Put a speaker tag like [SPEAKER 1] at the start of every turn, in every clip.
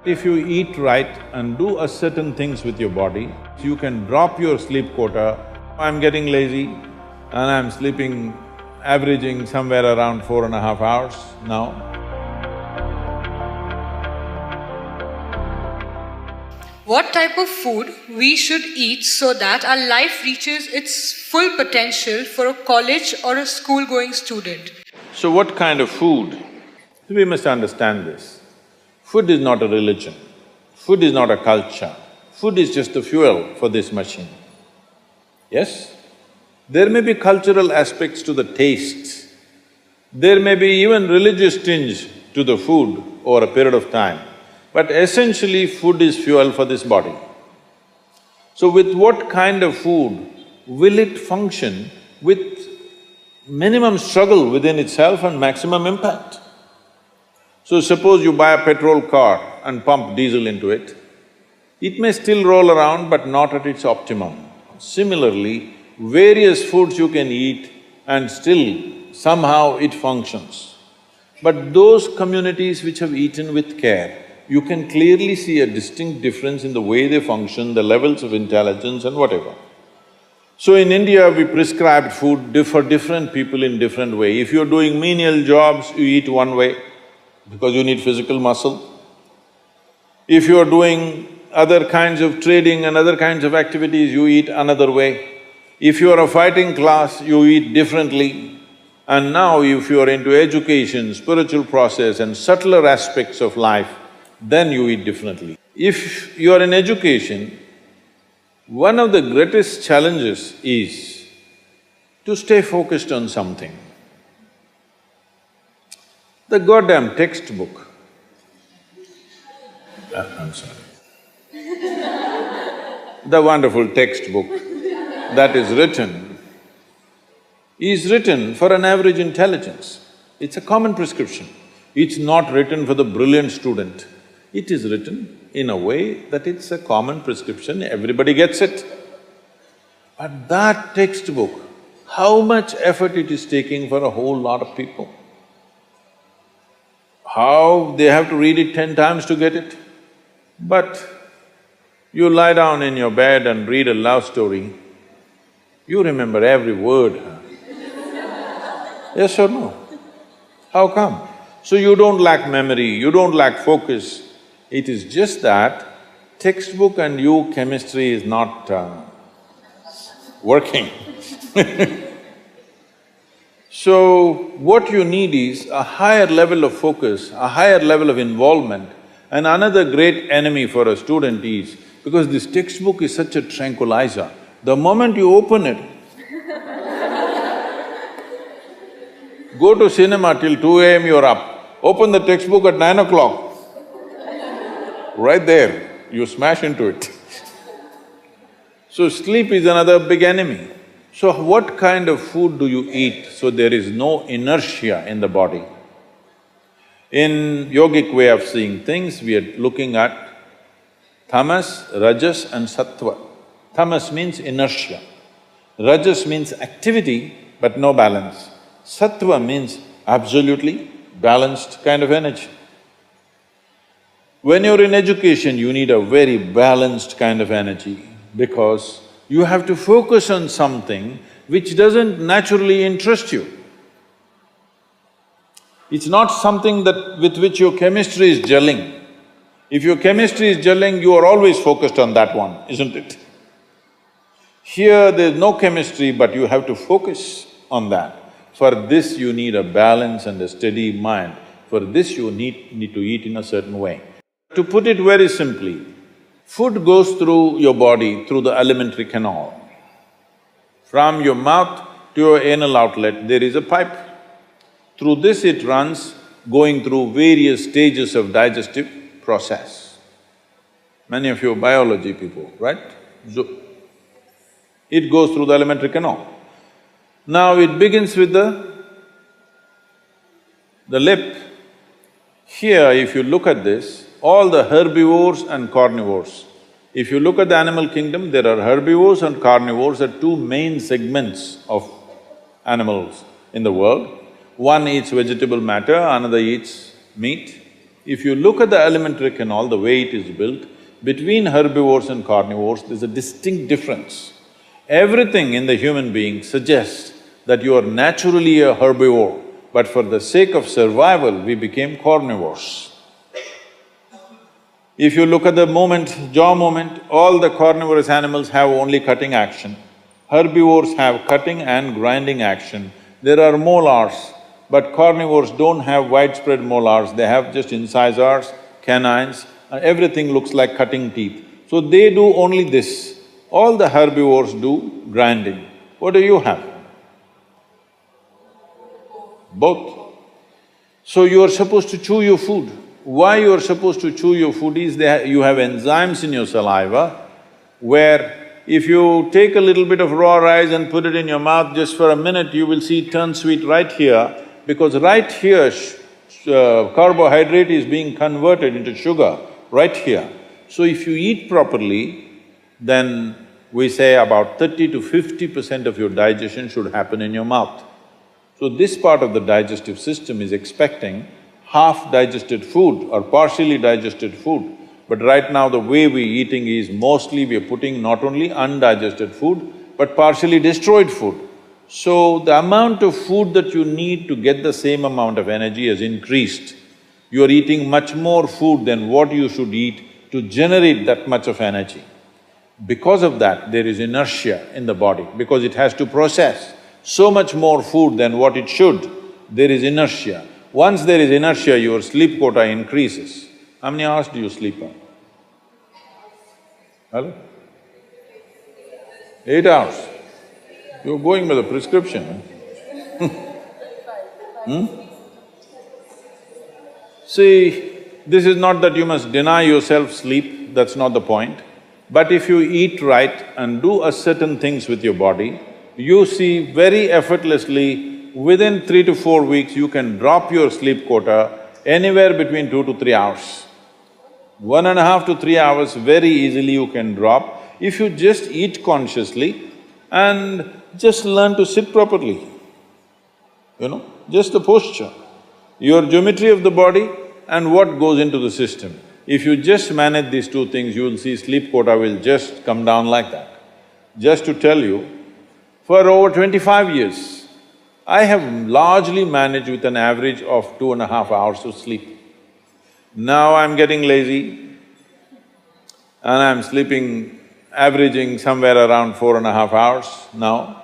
[SPEAKER 1] If you eat right and do a certain things with your body, you can drop your sleep quota. I'm getting lazy and I'm sleeping, averaging somewhere around 4.5 hours now.
[SPEAKER 2] What type of food we should eat so that our life reaches its full potential for a college or a school-going student?
[SPEAKER 1] So what kind of food? We must understand this. Food is not a religion, food is not a culture, food is just the fuel for this machine. Yes? There may be cultural aspects to the tastes, there may be even religious tinge to the food over a period of time, but essentially food is fuel for this body. So with what kind of food will it function with minimum struggle within itself and maximum impact? So suppose you buy a petrol car and pump diesel into it, it may still roll around but not at its optimum. Similarly, various foods you can eat and still somehow it functions. But those communities which have eaten with care, you can clearly see a distinct difference in the way they function, the levels of intelligence and whatever. So in India, we prescribed food for different people in different way. If you're doing menial jobs, you eat one way because you need physical muscle. If you're doing other kinds of trading and other kinds of activities, you eat another way. If you're a fighting class, you eat differently. And now if you're into education, spiritual process and subtler aspects of life, then you eat differently. If you're in education, one of the greatest challenges is to stay focused on something. The goddamn textbook, I'm sorry, the wonderful textbook that is written for an average intelligence. It's a common prescription. It's not written for the brilliant student. It is written in a way that it's a common prescription, everybody gets it. But that textbook, how much effort it is taking for a whole lot of people? How they have to read it 10 times to get it? But you lie down in your bed and read a love story, you remember every word, huh? Yes or no? How come? So you don't lack memory, you don't lack focus. It is just that textbook and you, chemistry is not working. So, what you need is a higher level of focus, a higher level of involvement. And another great enemy for a student is, because this textbook is such a tranquilizer, the moment you open it, go to cinema till 2 AM you're up, open the textbook at 9 o'clock, right there, you smash into it. So sleep is another big enemy. So what kind of food do you eat so there is no inertia in the body? In yogic way of seeing things, we are looking at tamas, rajas and sattva. Tamas means inertia, rajas means activity but no balance, sattva means absolutely balanced kind of energy. When you're in education, you need a very balanced kind of energy because you have to focus on something which doesn't naturally interest you. It's not something that… with which your chemistry is gelling. If your chemistry is gelling, you are always focused on that one, isn't it? Here there's no chemistry, but you have to focus on that. For this you need a balance and a steady mind. For this you need to eat in a certain way. To put it very simply, food goes through your body through the alimentary canal. From your mouth to your anal outlet, there is a pipe. Through this it runs, going through various stages of digestive process. Many of you are biology people, right? So, it goes through the alimentary canal. Now it begins with the lip. Here, if you look at this, all the herbivores and carnivores. If you look at the animal kingdom, there are herbivores and carnivores are two main segments of animals in the world. One eats vegetable matter, another eats meat. If you look at the elementary canal, the way it is built, between herbivores and carnivores, there's a distinct difference. Everything in the human being suggests that you are naturally a herbivore, but for the sake of survival, we became carnivores. If you look at the jaw movement, all the carnivorous animals have only cutting action. Herbivores have cutting and grinding action. There are molars, but carnivores don't have widespread molars, they have just incisors, canines, and everything looks like cutting teeth. So they do only this. All the herbivores do grinding. What do you have? Both. So you are supposed to chew your food. Why you are supposed to chew your food is you have enzymes in your saliva where if you take a little bit of raw rice and put it in your mouth just for a minute, you will see it turn sweet right here, because right here carbohydrate is being converted into sugar, right here. So if you eat properly, then we say about 30 to 50% of your digestion should happen in your mouth. So this part of the digestive system is expecting half-digested food or partially digested food. But right now the way we're eating is mostly we're putting not only undigested food, but partially destroyed food. So the amount of food that you need to get the same amount of energy has increased. You are eating much more food than what you should eat to generate that much of energy. Because of that, there is inertia in the body, because it has to process so much more food than what it should, there is inertia. Once there is inertia, your sleep quota increases. How many hours do you sleep on? Hello? 8 hours. You're going by the prescription, See, this is not that you must deny yourself sleep, that's not the point. But if you eat right and do a certain things with your body, you see very effortlessly, within 3 to 4 weeks, you can drop your sleep quota anywhere between 2 to 3 hours. 1.5 to 3 hours very easily you can drop if you just eat consciously and just learn to sit properly, just the posture, your geometry of the body and what goes into the system. If you just manage these two things, you will see sleep quota will just come down like that. Just to tell you, for over 25 years, I have largely managed with an average of 2.5 hours of sleep. Now I'm getting lazy and I'm sleeping, averaging somewhere around 4.5 hours now,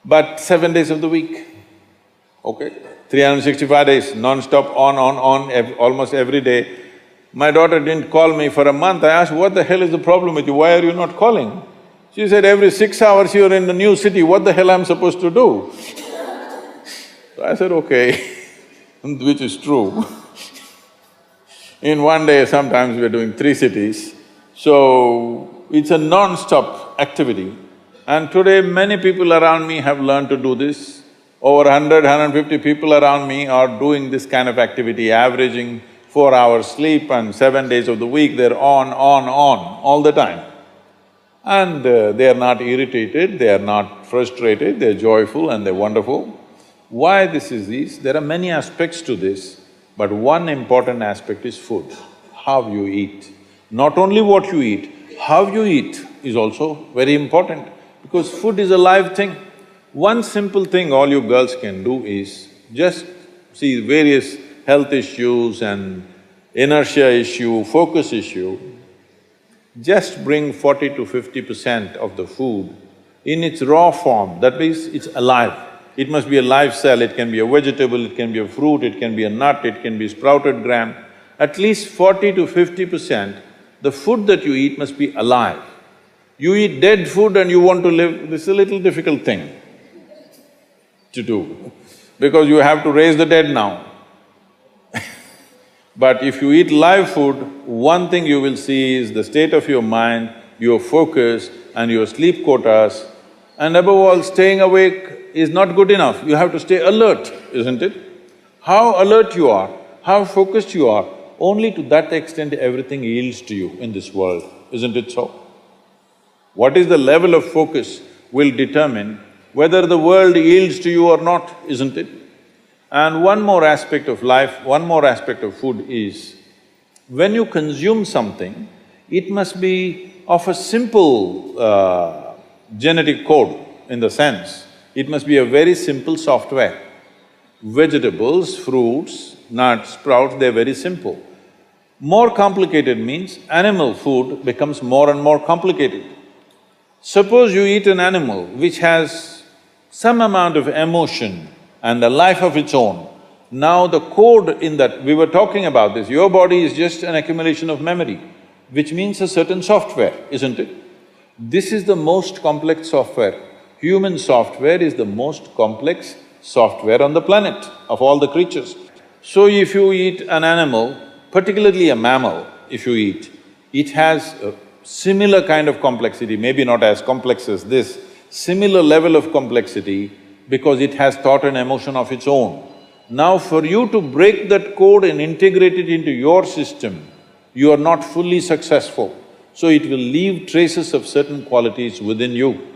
[SPEAKER 1] but 7 days of the week, okay? 365 days, non-stop, on, almost every day. My daughter didn't call me for a month. I asked, what the hell is the problem with you? Why are you not calling? She said, every 6 hours you're in the new city, what the hell I'm supposed to do? So I said, okay, which is true. In one day, sometimes we're doing 3 cities, so it's a non-stop activity. And today, many people around me have learned to do this. Over 100, 150 people around me are doing this kind of activity, averaging 4 hours sleep and 7 days of the week, they're on, all the time. And they are not irritated, they are not frustrated, they're joyful and they're wonderful. Why this is this? There are many aspects to this, but one important aspect is food, how you eat. Not only what you eat, how you eat is also very important, because food is a live thing. One simple thing all you girls can do is just see various health issues and inertia issue, focus issue, just bring 40 to 50% of the food in its raw form, that means it's alive. It must be a live cell, it can be a vegetable, it can be a fruit, it can be a nut, it can be sprouted gram. At least 40 to 50%, the food that you eat must be alive. You eat dead food and you want to live, this is a little difficult thing to do, because you have to raise the dead now. But if you eat live food, one thing you will see is the state of your mind, your focus and your sleep quotas, and above all, staying awake is not good enough, you have to stay alert, isn't it? How alert you are, how focused you are, only to that extent everything yields to you in this world, isn't it so? What is the level of focus will determine whether the world yields to you or not, isn't it? And one more aspect of life, one more aspect of food is, when you consume something, it must be of a simple genetic code, in the sense, it must be a very simple software. Vegetables, fruits, nuts, sprouts, they're very simple. More complicated means animal food becomes more and more complicated. Suppose you eat an animal which has some amount of emotion and a life of its own. Now the code in that… we were talking about this, your body is just an accumulation of memory, which means a certain software, isn't it? This is the most complex software. Human software is the most complex software on the planet of all the creatures. So if you eat an animal, particularly a mammal, if you eat, it has a similar kind of complexity, maybe not as complex as this, similar level of complexity because it has thought and emotion of its own. Now for you to break that code and integrate it into your system, you are not fully successful. So it will leave traces of certain qualities within you.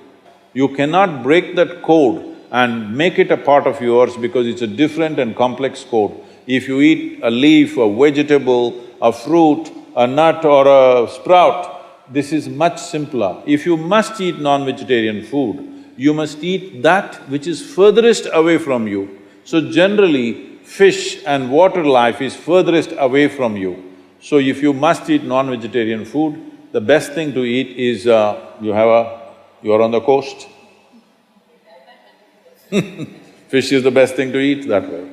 [SPEAKER 1] You cannot break that code and make it a part of yours because it's a different and complex code. If you eat a leaf, a vegetable, a fruit, a nut or a sprout, this is much simpler. If you must eat non-vegetarian food, you must eat that which is furthest away from you. So generally, fish and water life is furthest away from you. So if you must eat non-vegetarian food, the best thing to eat is, you're on the coast. Fish is the best thing to eat that way.